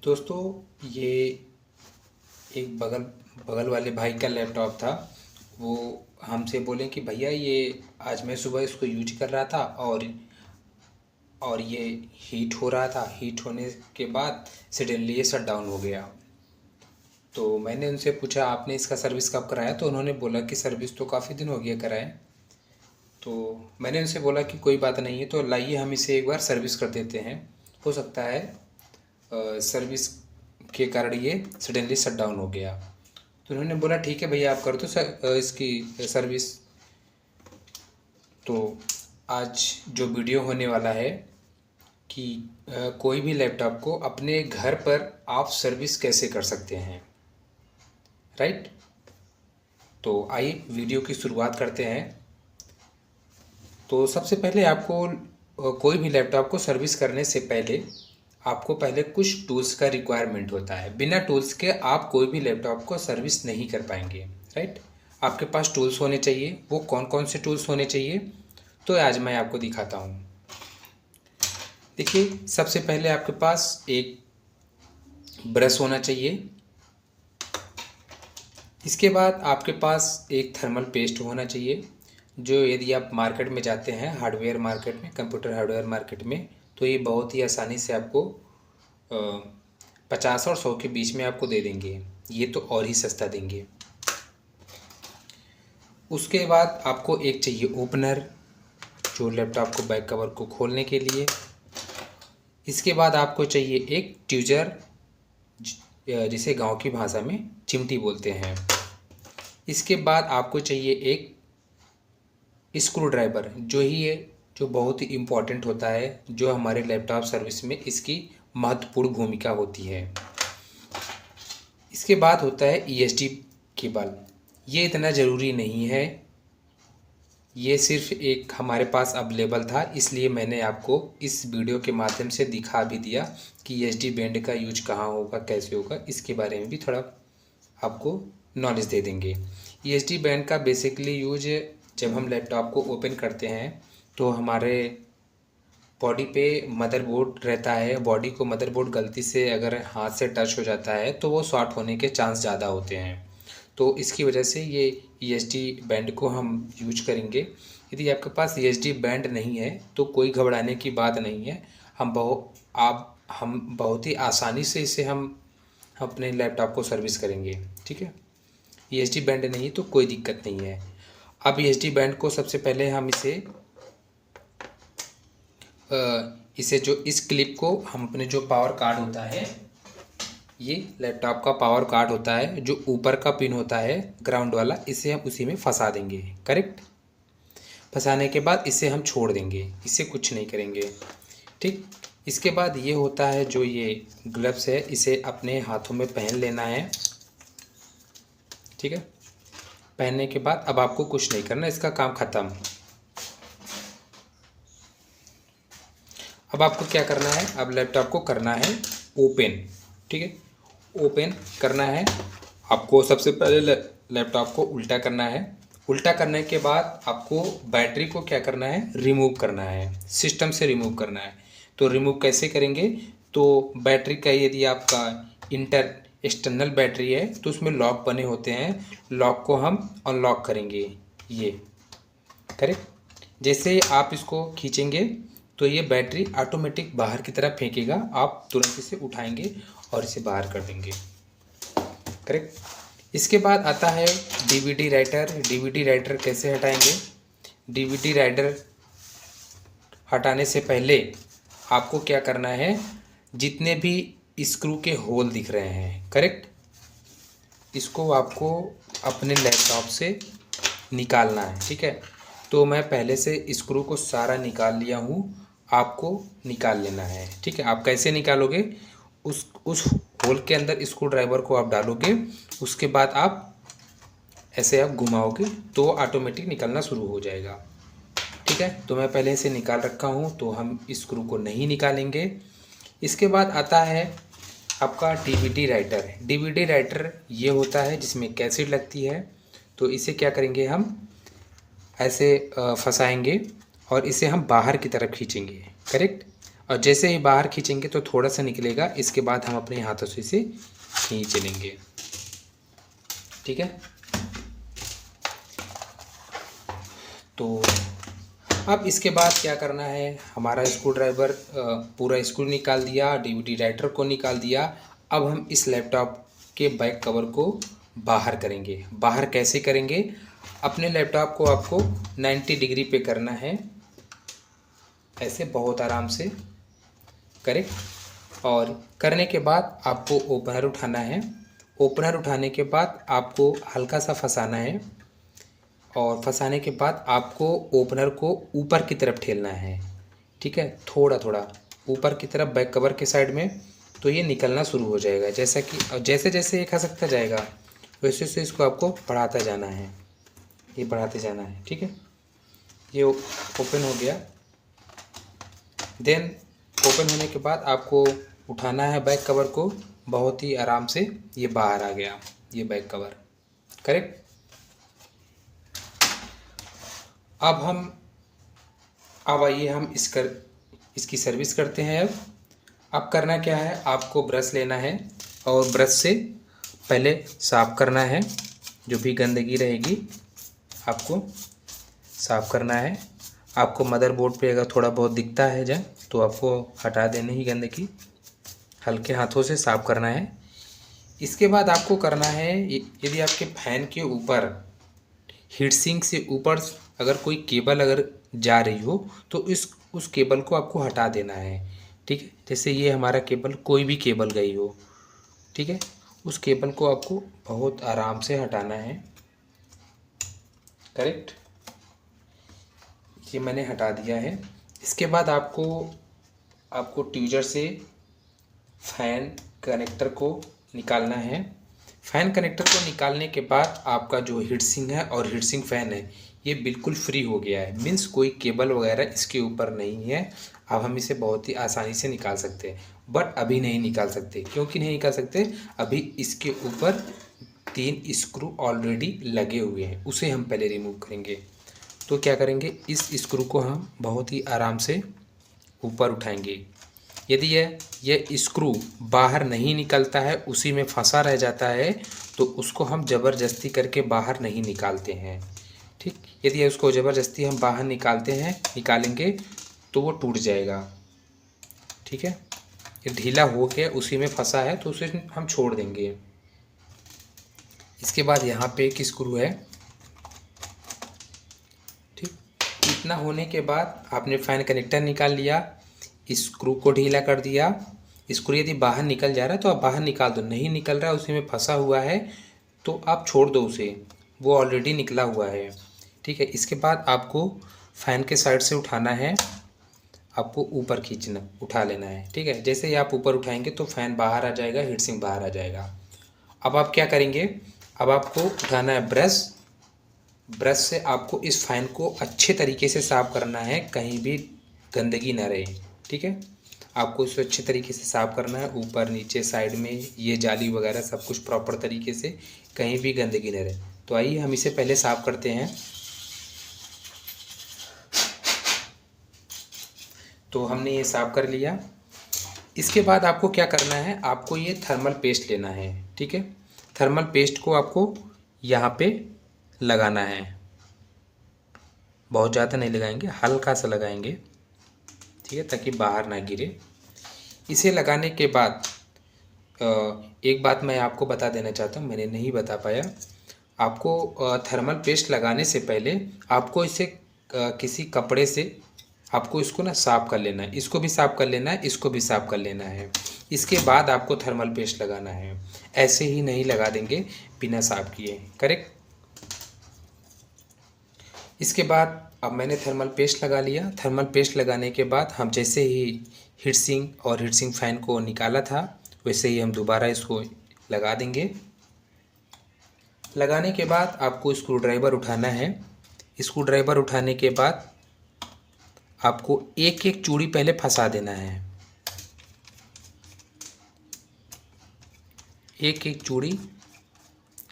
दोस्तों ये एक बगल बगल वाले भाई का लैपटॉप था। वो हमसे बोले कि भैया ये आज मैं सुबह इसको यूज कर रहा था और ये हीट हो रहा था। हीट होने के बाद सडनली ये शट डाउन हो गया। तो मैंने उनसे पूछा आपने इसका सर्विस कब कराया, तो उन्होंने बोला कि सर्विस तो काफ़ी दिन हो गया कराए। तो मैंने उनसे बोला कि कोई बात नहीं है, तो लाइए हम इसे एक बार सर्विस कर देते हैं। हो सकता है सर्विस के कारण ये सडनली शट डाउन हो गया। तो उन्होंने बोला ठीक है भैया आप कर दो इसकी सर्विस। तो आज जो वीडियो होने वाला है कि कोई भी लैपटॉप को अपने घर पर आप सर्विस कैसे कर सकते हैं, राइट। तो आइए वीडियो की शुरुआत करते हैं। तो सबसे पहले आपको कोई भी लैपटॉप को सर्विस करने से पहले आपको पहले कुछ टूल्स का रिक्वायरमेंट होता है। बिना टूल्स के आप कोई भी लैपटॉप को सर्विस नहीं कर पाएंगे, राइट। आपके पास टूल्स होने चाहिए। वो कौन कौन से टूल्स होने चाहिए, तो आज मैं आपको दिखाता हूँ। देखिए, सबसे पहले आपके पास एक ब्रश होना चाहिए। इसके बाद आपके पास एक थर्मल पेस्ट होना चाहिए, जो यदि आप मार्केट में जाते हैं, हार्डवेयर मार्केट में, कंप्यूटर हार्डवेयर मार्केट में, तो ये बहुत ही आसानी से आपको 50 और 100 के बीच में आपको दे देंगे। ये तो और ही सस्ता देंगे। उसके बाद आपको एक चाहिए ओपनर, जो लैपटॉप को बैक कवर को खोलने के लिए। इसके बाद आपको चाहिए एक ट्यूजर, जिसे गांव की भाषा में चिमटी बोलते हैं। इसके बाद आपको चाहिए एक स्क्रू ड्राइवर, जो बहुत ही इम्पोर्टेंट होता है, जो हमारे लैपटॉप सर्विस में इसकी महत्वपूर्ण भूमिका होती है। इसके बाद होता है ईएसडी केबल। ये इतना ज़रूरी नहीं है, ये सिर्फ एक हमारे पास अवेलेबल था, इसलिए मैंने आपको इस वीडियो के माध्यम से दिखा भी दिया कि ईएसडी बैंड का यूज कहाँ होगा, कैसे होगा, इसके बारे में भी थोड़ा आपको नॉलेज दे देंगे। ईएसडी बैंड का बेसिकली यूज जब हम लैपटॉप को ओपन करते हैं तो हमारे बॉडी पे मदरबोर्ड रहता है। बॉडी को मदरबोर्ड गलती से अगर हाथ से टच हो जाता है तो वो शॉर्ट होने के चांस ज़्यादा होते हैं। तो इसकी वजह से ये ईएसडी बैंड को हम यूज करेंगे। यदि आपके पास ईएसडी बैंड नहीं है तो कोई घबराने की बात नहीं है। हम बहुत ही आसानी से इसे हम अपने लैपटॉप को सर्विस करेंगे, ठीक है। ईएसडी बैंड नहीं तो कोई दिक्कत नहीं है। अब ईएसडी बैंड को सबसे पहले हम इसे जो इस क्लिप को हम अपने जो पावर कार्ड होता है, ये लैपटॉप का पावर कार्ड होता है, जो ऊपर का पिन होता है ग्राउंड वाला, इसे हम उसी में फंसा देंगे, करेक्ट। फंसाने के बाद इसे हम छोड़ देंगे, इसे कुछ नहीं करेंगे, ठीक। इसके बाद ये होता है जो ये ग्लव्स है, इसे अपने हाथों में पहन लेना है, ठीक है। पहनने के बाद अब आपको कुछ नहीं करना, इसका काम ख़त्म। अब आपको क्या करना है, अब लैपटॉप को करना है ओपन, ठीक है। ओपन करना है आपको। सबसे पहले लैपटॉप को उल्टा करना है। उल्टा करने के बाद आपको बैटरी को क्या करना है, रिमूव करना है, सिस्टम से रिमूव करना है। तो रिमूव कैसे करेंगे, तो बैटरी का यदि आपका एक्सटर्नल बैटरी है तो उसमें लॉक बने होते हैं, लॉक को हम अनलॉक करेंगे, ये करेक्ट। जैसे आप इसको खींचेंगे तो ये बैटरी ऑटोमेटिक बाहर की तरफ फेंकेगा, आप तुरंत इसे उठाएंगे और इसे बाहर कर देंगे, करेक्ट। इसके बाद आता है डीवीडी राइटर। डीवीडी राइटर कैसे हटाएंगे, डीवीडी राइटर हटाने से पहले आपको क्या करना है, जितने भी स्क्रू के होल दिख रहे हैं, करेक्ट, इसको आपको अपने लैपटॉप से निकालना है, ठीक है। तो मैं पहले से स्क्रू को सारा निकाल लिया हूँ, आपको निकाल लेना है, ठीक है। आप कैसे निकालोगे, उस होल के अंदर स्क्रू ड्राइवर को आप डालोगे, उसके बाद आप ऐसे आप घुमाओगे तो ऑटोमेटिक निकलना शुरू हो जाएगा, ठीक है। तो मैं पहले से निकाल रखा हूँ, तो हम स्क्रू को नहीं निकालेंगे। इसके बाद आता है आपका डीवीडी राइटर। डीवीडी राइटर ये होता है जिसमें कैसेट लगती है। तो इसे क्या करेंगे, हम ऐसे फंसाएंगे और इसे हम बाहर की तरफ खींचेंगे, करेक्ट। और जैसे ही बाहर खींचेंगे तो थोड़ा सा निकलेगा, इसके बाद हम अपने हाथों से इसे खींच लेंगे। ठीक है, तो अब इसके बाद क्या करना है, हमारा स्क्रू ड्राइवर पूरा स्क्रू निकाल दिया, डीवीडी राइटर को निकाल दिया। अब हम इस लैपटॉप के बैक कवर को बाहर करेंगे। बाहर कैसे करेंगे, अपने लैपटॉप को आपको 90 डिग्री पे करना है, ऐसे बहुत आराम से, करेक्ट। और करने के बाद आपको ओपनर उठाना है। ओपनर उठाने के बाद आपको हल्का सा फंसाना है, और फंसाने के बाद आपको ओपनर को ऊपर की तरफ ठेलना है। ठीक है, थोड़ा थोड़ा ऊपर की तरफ बैक कवर के साइड में, तो ये निकलना शुरू हो जाएगा। जैसा कि जैसे जैसे ये खसकता जाएगा वैसे वैसे इसको आपको बढ़ाता जाना है, ये बढ़ाते जाना है। ठीक है, ये ओपन हो गया। देन ओपन होने के बाद आपको उठाना है बैक कवर को, बहुत ही आराम से। ये बाहर आ गया, ये बैक कवर, करेक्ट। अब आइए हम इसकी सर्विस करते हैं। अब करना क्या है, आपको ब्रश लेना है और ब्रश से पहले साफ़ करना है। जो भी गंदगी रहेगी आपको साफ़ करना है। आपको मदरबोर्ड पे अगर थोड़ा बहुत दिखता है जंग, तो आपको हटा देनी ही गंदगी, हल्के हाथों से साफ़ करना है। इसके बाद आपको करना है, यदि आपके फैन के ऊपर हीट सिंक से ऊपर अगर कोई केबल अगर जा रही हो तो उस केबल को आपको हटा देना है। ठीक है, जैसे ये हमारा केबल, कोई भी केबल गई हो, ठीक है, उस केबल को आपको बहुत आराम से हटाना है, करेक्ट। ये मैंने हटा दिया है। इसके बाद आपको ट्यूजर से फैन कनेक्टर को निकालना है। फ़ैन कनेक्टर को निकालने के बाद आपका जो हीट सिंक है और हीट सिंक फ़ैन है ये बिल्कुल फ्री हो गया है, मीन्स कोई केबल वगैरह इसके ऊपर नहीं है। अब हम इसे बहुत ही आसानी से निकाल सकते हैं, बट अभी नहीं निकाल सकते। क्योंकि नहीं निकाल सकते, अभी इसके ऊपर 3 स्क्रू ऑलरेडी लगे हुए हैं, उसे हम पहले रिमूव करेंगे। तो क्या करेंगे, इस स्क्रू को हम बहुत ही आराम से ऊपर उठाएंगे। यदि यह स्क्रू बाहर नहीं निकलता है, उसी में फंसा रह जाता है, तो उसको हम ज़बरदस्ती करके बाहर नहीं निकालते हैं। ठीक, यदि उसको ज़बरदस्ती हम बाहर निकालेंगे तो वो टूट जाएगा। ठीक है, ये ढीला हो के उसी में फंसा है तो उसे हम छोड़ देंगे। इसके बाद यहाँ पे एक स्क्रू है। ठीक, इतना होने के बाद आपने फ़ैन कनेक्टर निकाल लिया, स्क्रू को ढीला कर दिया। स्क्रू यदि बाहर निकल जा रहा है तो आप बाहर निकाल दो, नहीं निकल रहा है, उसी में फंसा हुआ है तो आप छोड़ दो उसे, वो ऑलरेडी निकला हुआ है। ठीक है, इसके बाद आपको फ़ैन के साइड से उठाना है, आपको ऊपर उठा लेना है। ठीक है, जैसे ही आप ऊपर उठाएंगे तो फ़ैन बाहर आ जाएगा, हीट सिंक बाहर आ जाएगा। अब आप क्या करेंगे, अब आपको उठाना है ब्रश से आपको इस फ़ैन को अच्छे तरीके से साफ़ करना है, कहीं भी गंदगी ना रहे। ठीक है, आपको इसे अच्छे तरीके से साफ़ करना है, ऊपर नीचे साइड में ये जाली वगैरह सब कुछ प्रॉपर तरीके से, कहीं भी गंदगी न रहे। तो आइए हम इसे पहले साफ़ करते हैं। तो हमने ये साफ़ कर लिया। इसके बाद आपको क्या करना है, आपको ये थर्मल पेस्ट लेना है। ठीक है, थर्मल पेस्ट को आपको यहाँ पे लगाना है, बहुत ज़्यादा नहीं लगाएंगे, हल्का सा लगाएंगे। ठीक है, ताकि बाहर ना गिरे। इसे लगाने के बाद एक बात मैं आपको बता देना चाहता हूँ, मैंने नहीं बता पाया। आपको थर्मल पेस्ट लगाने से पहले आपको इसे किसी कपड़े से आपको इसको ना साफ़ कर लेना है, इसको भी साफ़ कर लेना है, इसको भी साफ़ कर लेना है। इसके बाद आपको थर्मल पेस्ट लगाना है, ऐसे ही नहीं लगा देंगे बिना साफ़ किए, करेक्ट। इसके बाद अब मैंने थर्मल पेस्ट लगा लिया। थर्मल पेस्ट लगाने के बाद हम जैसे ही हीट सिंक और हीट सिंक फ़ैन को निकाला था वैसे ही हम दोबारा इसको लगा देंगे। लगाने के बाद आपको स्क्रू ड्राइवर उठाना है। स्क्रू ड्राइवर उठाने के बाद आपको एक एक चूड़ी पहले फंसा देना है, एक एक चूड़ी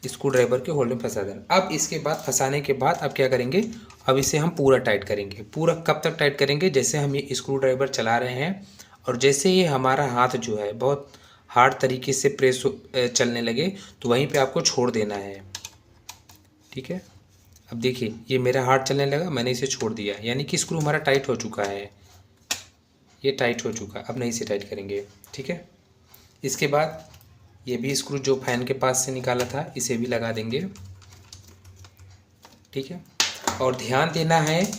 स्क्रू ड्राइवर के होल्डर में फंसा देना। अब इसके बाद फंसाने के बाद आप क्या करेंगे, अब इसे हम पूरा टाइट करेंगे। पूरा कब तक टाइट करेंगे? जैसे हम ये स्क्रू ड्राइवर चला रहे हैं और जैसे ये हमारा हाथ जो है बहुत हार्ड तरीके से प्रेस चलने लगे तो वहीं पे आपको छोड़ देना है। ठीक है, अब देखिए ये मेरा हार्ड चलने लगा, मैंने इसे छोड़ दिया, यानी कि स्क्रू हमारा टाइट हो चुका है। ये टाइट हो चुका, अब नहीं इसे टाइट करेंगे। ठीक है, इसके बाद ये भी स्क्रू जो फैन के पास से निकाला था इसे भी लगा देंगे। ठीक है, और ध्यान देना है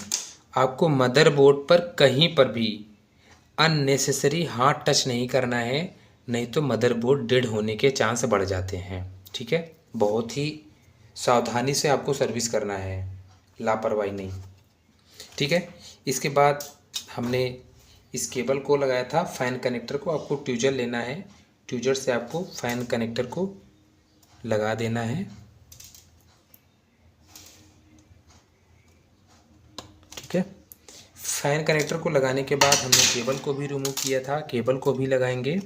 आपको मदरबोर्ड पर कहीं पर भी अननेसेसरी हाथ टच नहीं करना है, नहीं तो मदरबोर्ड डेड होने के चांस बढ़ जाते हैं। ठीक है, बहुत ही सावधानी से आपको सर्विस करना है, लापरवाही नहीं। ठीक है, इसके बाद हमने इस केबल को लगाया था फ़ैन कनेक्टर को, आपको ट्यूजर लेना है, ट्यूजर से आपको फ़ैन कनेक्टर को लगा देना है। ठीक है, फ़ैन कनेक्टर को लगाने के बाद हमने केबल को भी रिमूव किया था, केबल को भी लगाएंगे।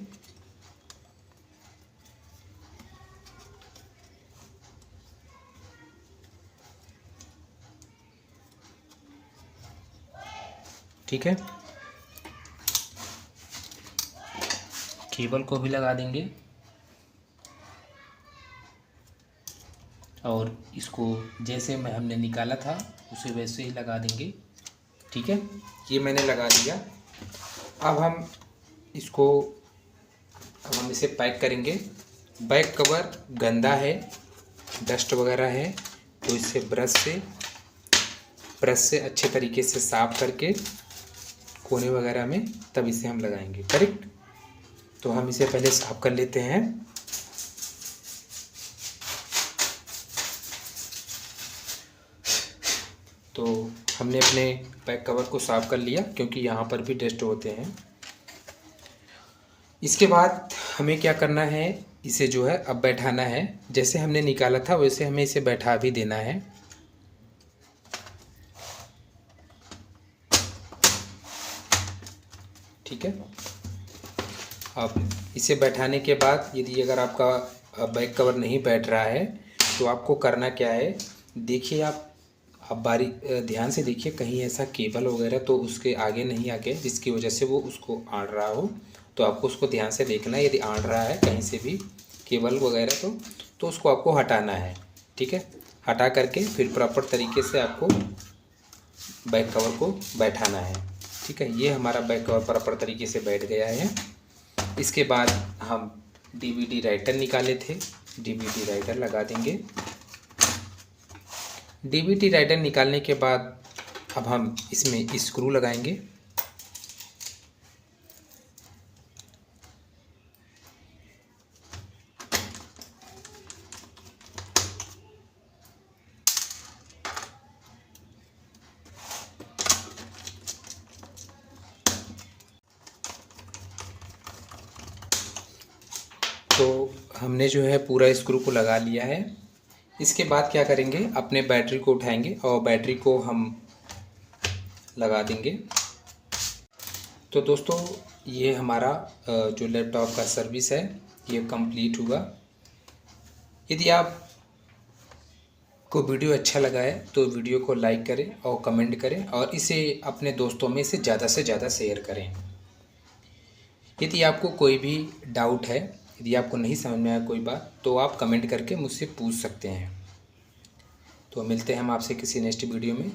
ठीक है, केबल को भी लगा देंगे और इसको जैसे मैं हमने निकाला था उसे वैसे ही लगा देंगे। ठीक है, ये मैंने लगा दिया। अब हम इसको इसे पैक करेंगे। बैक कवर गंदा है, डस्ट वगैरह है, तो इसे ब्रश से अच्छे तरीके से साफ़ करके कोने वगैरह में तब इसे हम लगाएंगे। करेक्ट, तो हम इसे पहले साफ़ कर लेते हैं। तो हमने अपने बैक कवर को साफ़ कर लिया क्योंकि यहाँ पर भी डस्ट होते हैं। इसके बाद हमें क्या करना है, इसे जो है अब बैठाना है। जैसे हमने निकाला था वैसे हमें इसे बैठा भी देना है। ठीक है, अब इसे बैठाने के बाद यदि अगर आपका बैक कवर नहीं बैठ रहा है तो आपको करना क्या है, देखिए आप बारीक ध्यान से देखिए कहीं ऐसा केबल वगैरह तो उसके आगे नहीं आ गया जिसकी वजह से वो उसको आड़ रहा हो, तो आपको उसको ध्यान से देखना है। यदि आड़ रहा है कहीं से भी केबल वगैरह तो उसको आपको हटाना है। ठीक है, हटा करके फिर प्रॉपर तरीके से आपको बैक कवर को बैठाना है। ठीक है, ये हमारा बैक कवर प्रॉपर तरीके से बैठ गया है। इसके बाद हम डीवीडी राइटर निकाले थे, डीवीडी राइटर लगा देंगे। डीवीडी राइटर निकालने के बाद अब हम इसमें स्क्रू लगाएंगे। तो हमने जो है पूरा स्क्रू को लगा लिया है। इसके बाद क्या करेंगे, अपने बैटरी को उठाएंगे और बैटरी को हम लगा देंगे। तो दोस्तों ये हमारा जो लैपटॉप का सर्विस है ये कंप्लीट हुआ। यदि आप को वीडियो अच्छा लगा है तो वीडियो को लाइक करें और कमेंट करें और इसे अपने दोस्तों में से ज़्यादा शेयर करें। यदि आपको कोई भी डाउट है, यदि आपको नहीं समझ में आया कोई बात, तो आप कमेंट करके मुझसे पूछ सकते हैं। तो मिलते हैं हम आपसे किसी नेक्स्ट वीडियो में।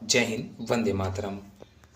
जय हिंद, वंदे मातरम।